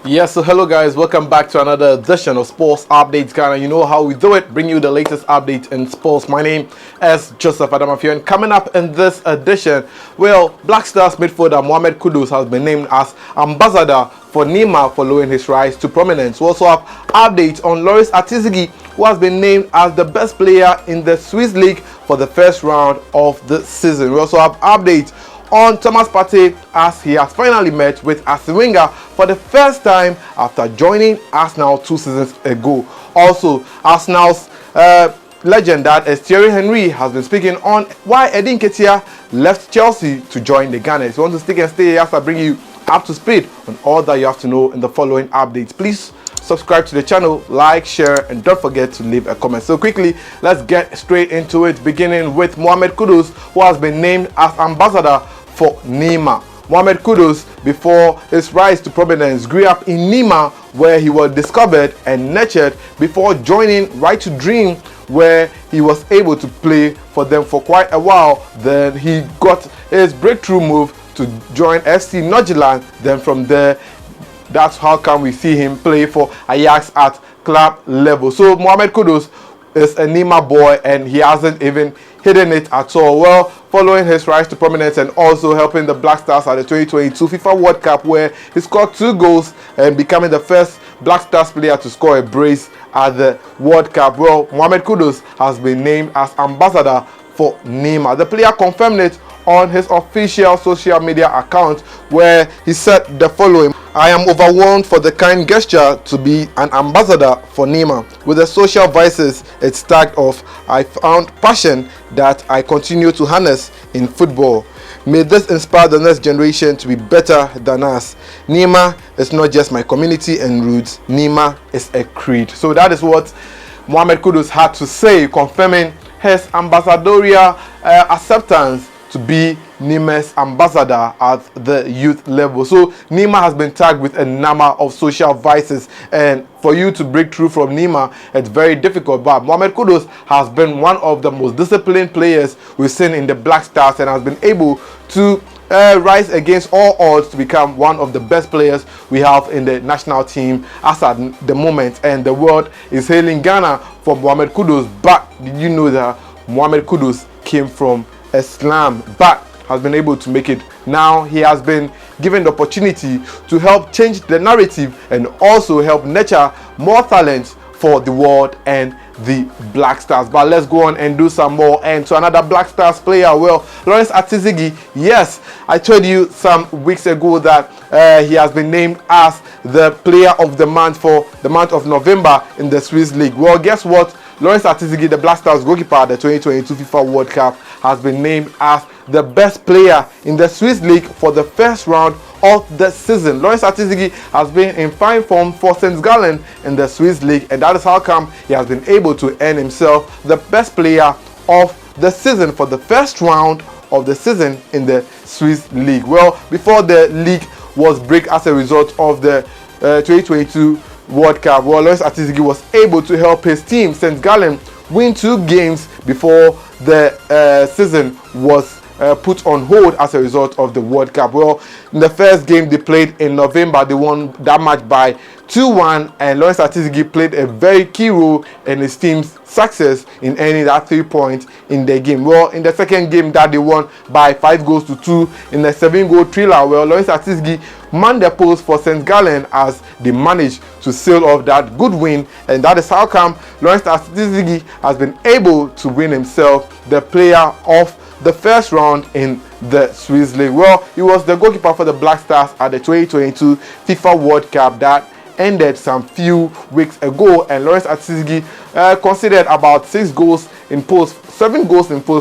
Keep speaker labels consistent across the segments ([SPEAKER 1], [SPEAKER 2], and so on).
[SPEAKER 1] Yes, so hello guys, welcome back to another edition of Sports Updates Ghana. You know how we do it, bring you the latest updates in sports. My name is Joseph Adamafio, and coming up in this edition, well, Black Stars midfielder Mohamed Kudus has been named as ambassador for Nima following his rise to prominence. We also have updates on Ati-Zigi, who has been named as the best player in the Swiss Lig for the first round of the season. We also have updates on Thomas Partey as he has finally met with Wenger for the first time after joining Arsenal 2 seasons ago. Also, Arsenal's legend, that is Thierry Henry, has been speaking on why Edin Ketia left Chelsea to join the Gunners. If you want to stick and stay here as I bring you up to speed on all that you have to know in the following updates, please subscribe to the channel, like, share, and don't forget to leave a comment. So quickly, let's get straight into it, beginning with Mohamed Kudus, who has been named as ambassador for Nima. Mohamed Kudus, before his rise to prominence, grew up in Nima, where he was discovered and nurtured before joining Right to Dream, where he was able to play for them for quite a while. Then he got his breakthrough move to join FC Nordsjælland. Then from there, that's how come we see him play for Ajax at club level. So Mohamed Kudus is a Nima boy, and he hasn't even hidden it at all. Well, following his rise to prominence and also helping the Black Stars at the 2022 FIFA World Cup, where he scored 2 goals and becoming the first Black Stars player to score a brace at the World Cup. Well, Mohamed Kudus has been named as ambassador for Nima. The player confirmed it on his official social media account, where he said the following: "I am overwhelmed for the kind gesture to be an ambassador for Nima. With the social vices it's tagged off, I found passion that I continue to harness in football. May this inspire the next generation to be better than us. Nima is not just my community and roots, Nima is a creed." So that is what Mohamed Kudus had to say, confirming his ambassadorial acceptance to be Nima's ambassador at the youth level. So Nima has been tagged with a number of social vices, and for you to break through from Nima, it's very difficult. But Mohamed Kudus has been one of the most disciplined players we've seen in the Black Stars, and has been able to rise against all odds to become one of the best players we have in the national team as at the moment. And the world is hailing Ghana for Mohamed Kudus. But did you know that Mohamed Kudus came from Islam, but has been able to make it? Now he has been given the opportunity to help change the narrative and also help nurture more talent for the world and the Black Stars. But let's go on and do some more. And to another Black Stars player, well, Ati-Zigi. Yes, I told you some weeks ago that he has been named as the player of the month for the month of November in the Swiss Lig. Well, guess what? Ati-Zigi, the Black Stars goalkeeper at the 2022 FIFA World Cup, has been named as the best player in the Swiss League for the first round of the season. Ati-Zigi has been in fine form for St. Gallen in the Swiss League, and that is how come he has been able to earn himself the best player of the season for the first round of the season in the Swiss League. Well, before the league was break as a result of the 2022 World Cup, well, Ati-Zigi was able to help his team St. Gallen win 2 games before the season was put on hold as a result of the World Cup. Well, in the first game they played in November, they won that match by 2-1, and Ati-Zigi played a very key role in his team's success in earning that 3 points in the game. Well, in the second game that they won by 5-2 in the 7-goal thriller, well, Ati-Zigi manned the post for St. Gallen as they managed to sail off that good win, and that is how come Ati-Zigi has been able to win himself the player of the first round in the Swiss League. Well, he was the goalkeeper for the Black Stars at the 2022 FIFA World Cup that ended some few weeks ago, and Ati-Zigi considered about 7 goals in post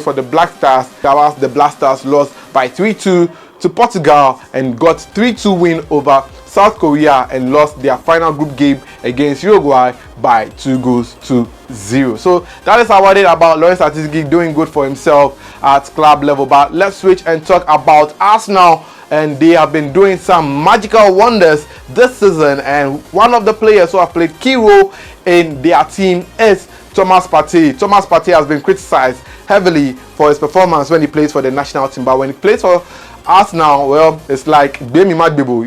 [SPEAKER 1] for the Black Stars. That was the Black Stars lost by 3-2 to Portugal and got 3-2 win over South Korea, and lost their final group game against Uruguay by 2-0. So that is how I did about Ati-Zigi doing good for himself at club level. But let's switch and talk about Arsenal, and they have been doing some magical wonders this season, and one of the players who have played key role in their team is Thomas Partey. Thomas Partey has been criticized heavily for his performance when he plays for the national team, but when he plays for Arsenal, well, it's like Bemi Magbibu,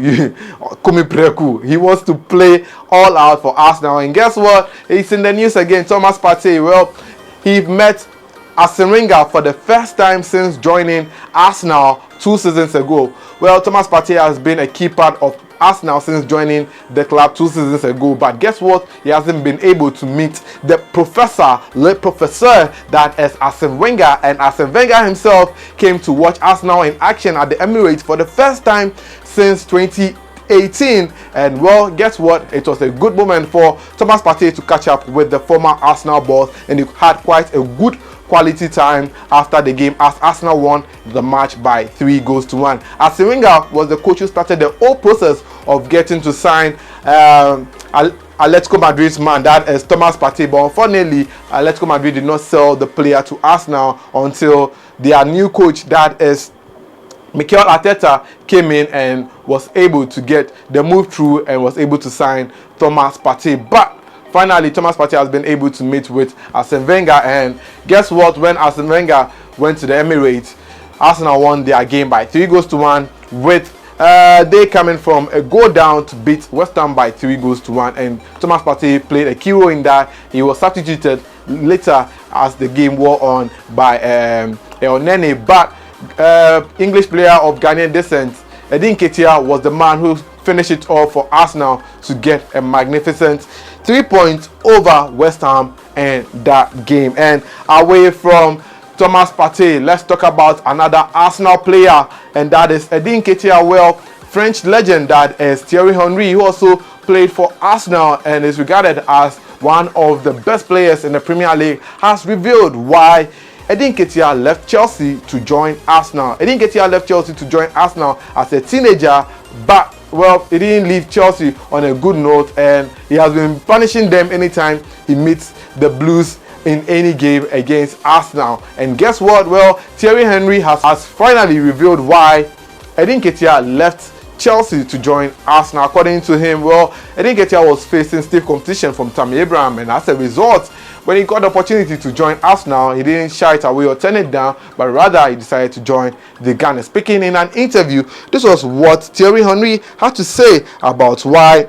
[SPEAKER 1] Kumi Preku. He wants to play all out for Arsenal. And guess what? It's in the news again. Thomas Partey, well, he met Arsene Wenger for the first time since joining Arsenal 2 seasons ago. Well, Thomas Partey has been a key part of Arsenal since joining the club 2 seasons ago, but guess what? He hasn't been able to meet the professor that is Arsene Wenger, and Arsene Wenger himself came to watch Arsenal in action at the Emirates for the first time since 2018. And well, guess what? It was a good moment for Thomas Partey to catch up with the former Arsenal boss, and he had quite a good quality time after the game as Arsenal won the match by 3-1. Arsene Wenger was the coach who started the whole process of getting to sign Atletico Madrid's man, that is Thomas Partey, but unfortunately Atletico Madrid did not sell the player to Arsenal until their new coach, that is Mikel Arteta, came in and was able to get the move through and was able to sign Thomas Partey. But finally, Thomas Partey has been able to meet with Arsene Wenger, and guess what? When Arsene Wenger went to the Emirates, Arsenal won their game by 3-1, with they coming from a goal down to beat West Ham by 3-1, and Thomas Partey played a key role in that. He was substituted later as the game wore on by El Nene, but English player of Ghanaian descent, Eddie Nketiah, was the man who finished it off for Arsenal to get a magnificent 3 points over West Ham in that game. And away from Thomas Partey, let's talk about another Arsenal player, and that is Eddie Nketiah. Well, French legend, that is Thierry Henry, who also played for Arsenal and is regarded as one of the best players in the Premier League, has revealed why Eddie Nketiah left Chelsea to join Arsenal. Eddie Nketiah left Chelsea to join Arsenal as a teenager, but well, he didn't leave Chelsea on a good note, and he has been punishing them anytime he meets the Blues in any game against Arsenal. And guess what? Well, Thierry Henry has finally revealed why Eddie Nketiah left Chelsea to join Arsenal. According to him, well, Eddie Nketiah was facing stiff competition from Tammy Abraham, and as a result, when he got the opportunity to join Arsenal, he didn't shy it away or turn it down, but rather he decided to join the Gunners. Speaking in an interview, this was what Thierry Henry had to say about why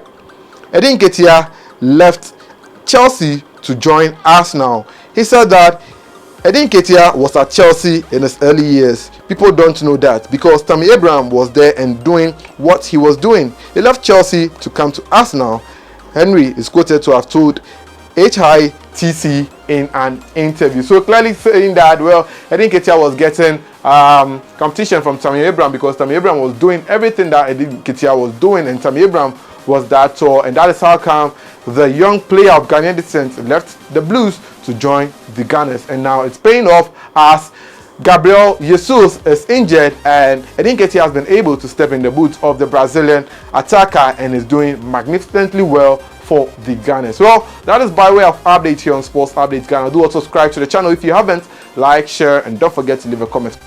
[SPEAKER 1] Eddie Nketiah left Chelsea to join Arsenal. He said that Eddie Nketiah was at Chelsea in his early years. People don't know that because Tammy Abraham was there and doing what he was doing. He left Chelsea to come to Arsenal. Henry is quoted to have told HITC in an interview. So clearly saying that, well, Eddie Nketiah was getting competition from Tammy Abraham because Tammy Abraham was doing everything that Eddie Nketiah was doing, and Tammy Abraham was that tall, and that is how come the young player of Ghanaian descent left the Blues to join the Gunners. And now it's paying off as Gabriel Jesus is injured, and Eddie Nketiah has been able to step in the boots of the Brazilian attacker and is doing magnificently well for the Gunners. Well, that is by way of update here on Sports Updates Ghana. Do also subscribe to the channel if you haven't. Like, share, and don't forget to leave a comment.